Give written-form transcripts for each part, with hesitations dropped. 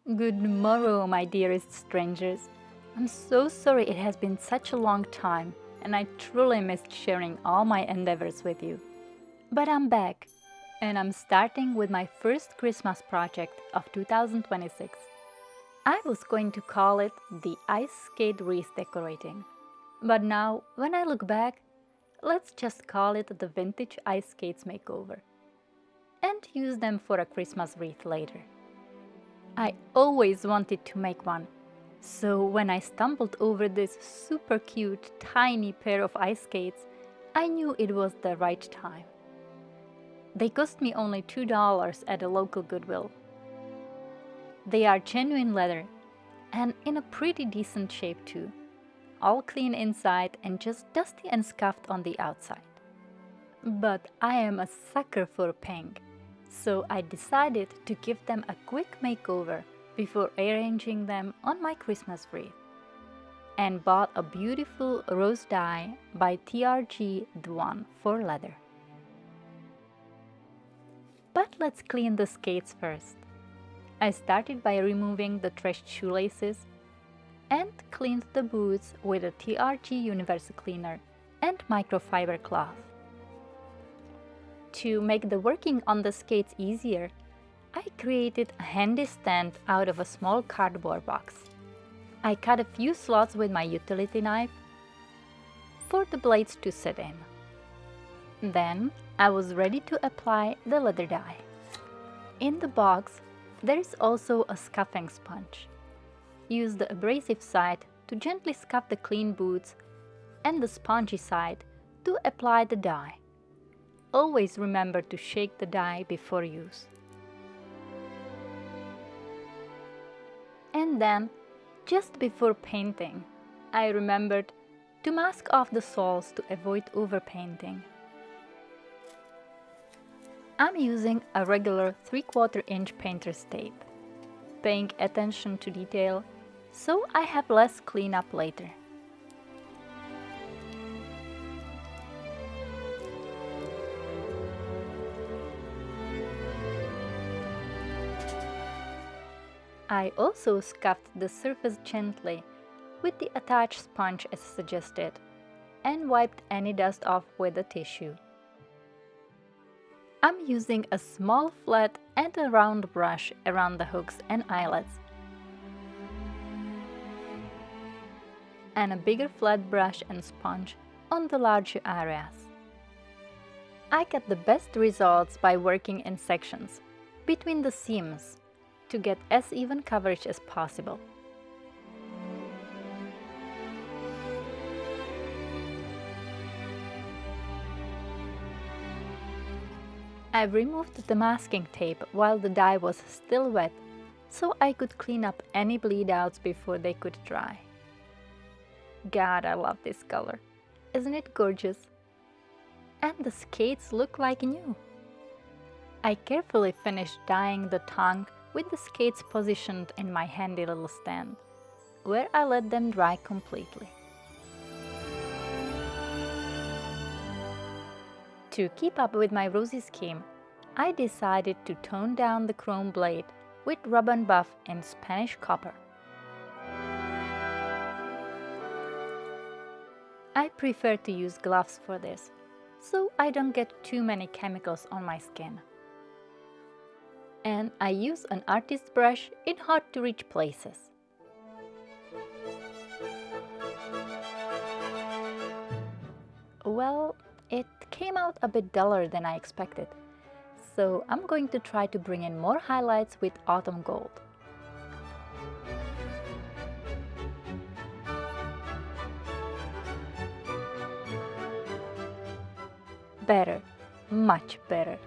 Good morrow, my dearest strangers. I'm so sorry it has been such a long time, and I truly missed sharing all my endeavors with you. But I'm back, and I'm starting with my first Christmas project of 2026. I was going to call it the Ice Skate Wreath Decorating. But now, when I look back, let's just call it the Vintage Ice Skates Makeover, and use them for a Christmas wreath later. I always wanted to make one, so when I stumbled over this super cute tiny pair of ice skates, I knew it was the right time. They cost me only $2 at a local Goodwill. They are genuine leather and in a pretty decent shape too, all clean inside and just dusty and scuffed on the outside. But I am a sucker for pink, so I decided to give them a quick makeover before arranging them on my Christmas wreath, and bought a beautiful rose dye by TRG the one for leather. But let's clean the skates first. I started by removing the trashed shoelaces and cleaned the boots with a TRG Universal Cleaner and microfiber cloth. To make the working on the skates easier, I created a handy stand out of a small cardboard box. I cut a few slots with my utility knife for the blades to sit in. Then I was ready to apply the leather dye. In the box, there is also a scuffing sponge. Use the abrasive side to gently scuff the clean boots and the spongy side to apply the dye. Always remember to shake the dye before use. And then, just before painting, I remembered to mask off the soles to avoid overpainting. I'm using a regular 3/4 inch painter's tape, paying attention to detail so I have less cleanup later. I also scuffed the surface gently with the attached sponge as suggested and wiped any dust off with a tissue. I'm using a small flat and a round brush around the hooks and eyelets, and a bigger flat brush and sponge on the larger areas. I get the best results by working in sections between the seams to get as even coverage as possible. I removed the masking tape while the dye was still wet, so I could clean up any bleed outs before they could dry. God, I love this color. Isn't it gorgeous? And the skates look like new. I carefully finished dyeing the tongue with the skates positioned in my handy little stand, where I let them dry completely. To keep up with my rosy scheme, I decided to tone down the chrome blade with rub and buff in Spanish copper. I prefer to use gloves for this, so I don't get too many chemicals on my skin. And I use an artist's brush in hard-to-reach places. Well, it came out a bit duller than I expected, so I'm going to try to bring in more highlights with autumn gold. Better, much better.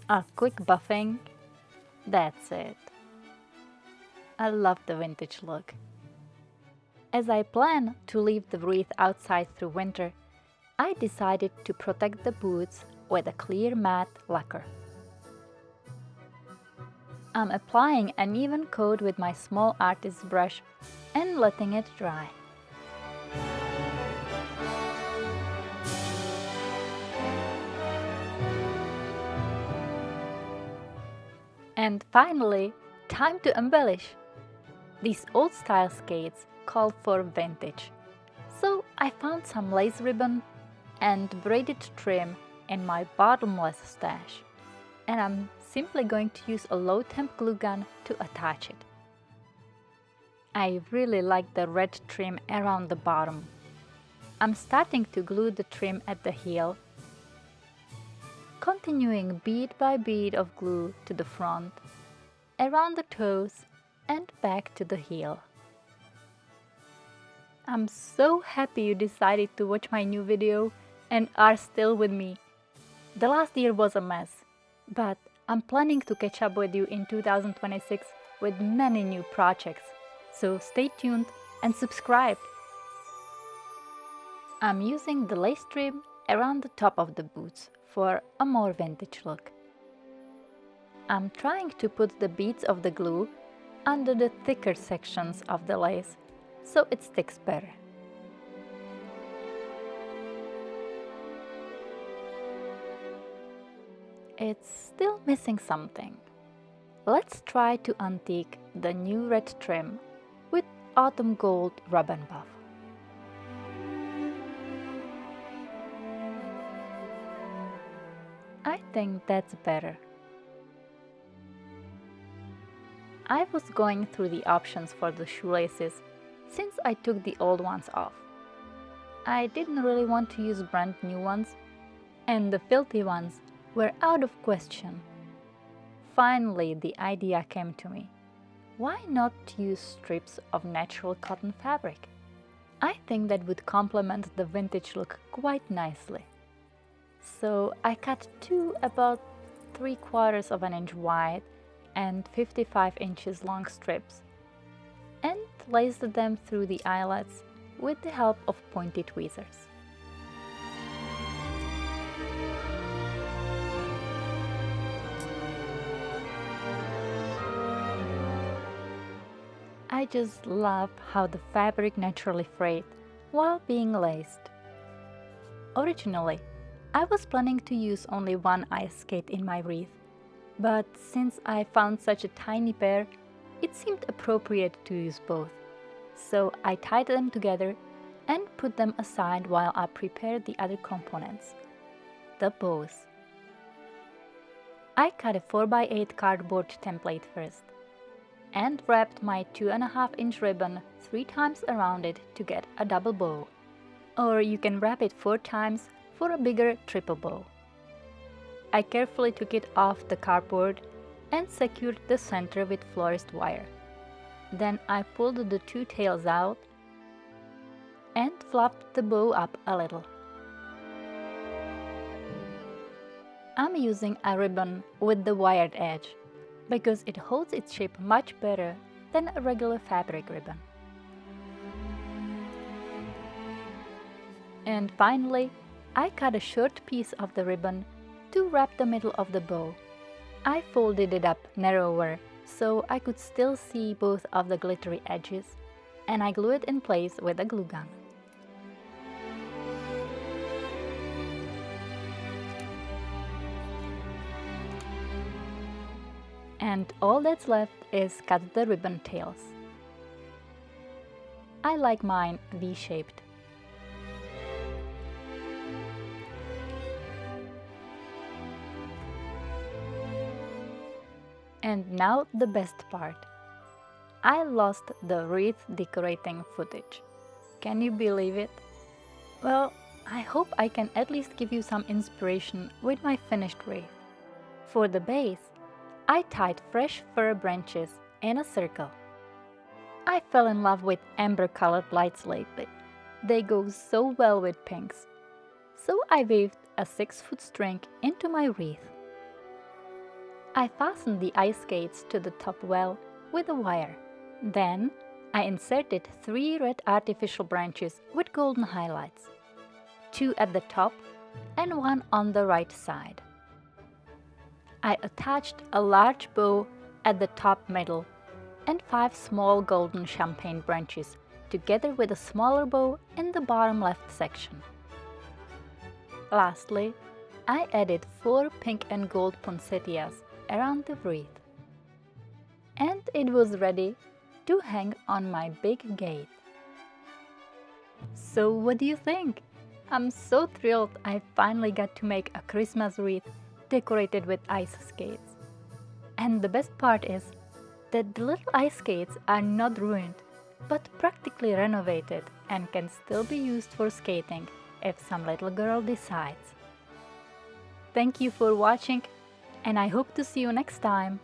A quick buffing, that's it. I love the vintage look. As I plan to leave the wreath outside through winter, I decided to protect the boots with a clear matte lacquer. I'm applying an even coat with my small artist's brush and letting it dry. And finally, time to embellish! These old-style skates called for vintage, so I found some lace ribbon and braided trim in my bottomless stash, and I'm simply going to use a low-temp glue gun to attach it. I really like the red trim around the bottom. I'm starting to glue the trim at the heel, continuing bead by bead of glue to the front, around the toes, and back to the heel. I'm so happy you decided to watch my new video and are still with me. The last year was a mess, but I'm planning to catch up with you in 2026 with many new projects, so stay tuned and subscribe. I'm using the lace trim around the top of the boots for a more vintage look. I'm trying to put the beads of the glue under the thicker sections of the lace so it sticks better. It's still missing something. Let's try to antique the new red trim with autumn gold rub and buff. I think that's better. I was going through the options for the shoelaces since I took the old ones off. I didn't really want to use brand new ones, and the filthy ones were out of question. Finally, the idea came to me. Why not use strips of natural cotton fabric? I think that would complement the vintage look quite nicely. So I cut two about 3/4 of an inch wide and 55 inches long strips and laced them through the eyelets with the help of pointy tweezers. I just love how the fabric naturally frayed while being laced. Originally, I was planning to use only one ice skate in my wreath, but since I found such a tiny pair, it seemed appropriate to use both. So I tied them together and put them aside while I prepared the other components, the bows. I cut a 4x8 cardboard template first and wrapped my 2.5-inch ribbon 3 times around it to get a double bow. Or you can wrap it 4 times for a bigger triple bow. I carefully took it off the cardboard and secured the center with florist wire. Then I pulled the 2 tails out and fluffed the bow up a little. I'm using a ribbon with the wired edge because it holds its shape much better than a regular fabric ribbon. And finally, I cut a short piece of the ribbon to wrap the middle of the bow. I folded it up narrower so I could still see both of the glittery edges, and I glued it in place with a glue gun. And all that's left is cut the ribbon tails. I like mine V-shaped. And now the best part. I lost the wreath decorating footage. Can you believe it? Well, I hope I can at least give you some inspiration with my finished wreath. For the base, I tied fresh fir branches in a circle. I fell in love with amber-colored lights lately. They go so well with pinks. So I weaved a 6-foot string into my wreath. I fastened the ice skates to the top well with a wire. Then I inserted 3 red artificial branches with golden highlights, 2 at the top and 1 on the right side. I attached a large bow at the top middle and 5 small golden champagne branches together with a smaller bow in the bottom left section. Lastly, I added 4 pink and gold poinsettias around the wreath. And and it was ready to hang on my big gate. So what do you think? I'm so thrilled I finally got to make a Christmas wreath decorated with ice skates. And the best part is that the little ice skates are not ruined, but practically renovated and can still be used for skating if some little girl decides. Thank you for watching, and I hope to see you next time.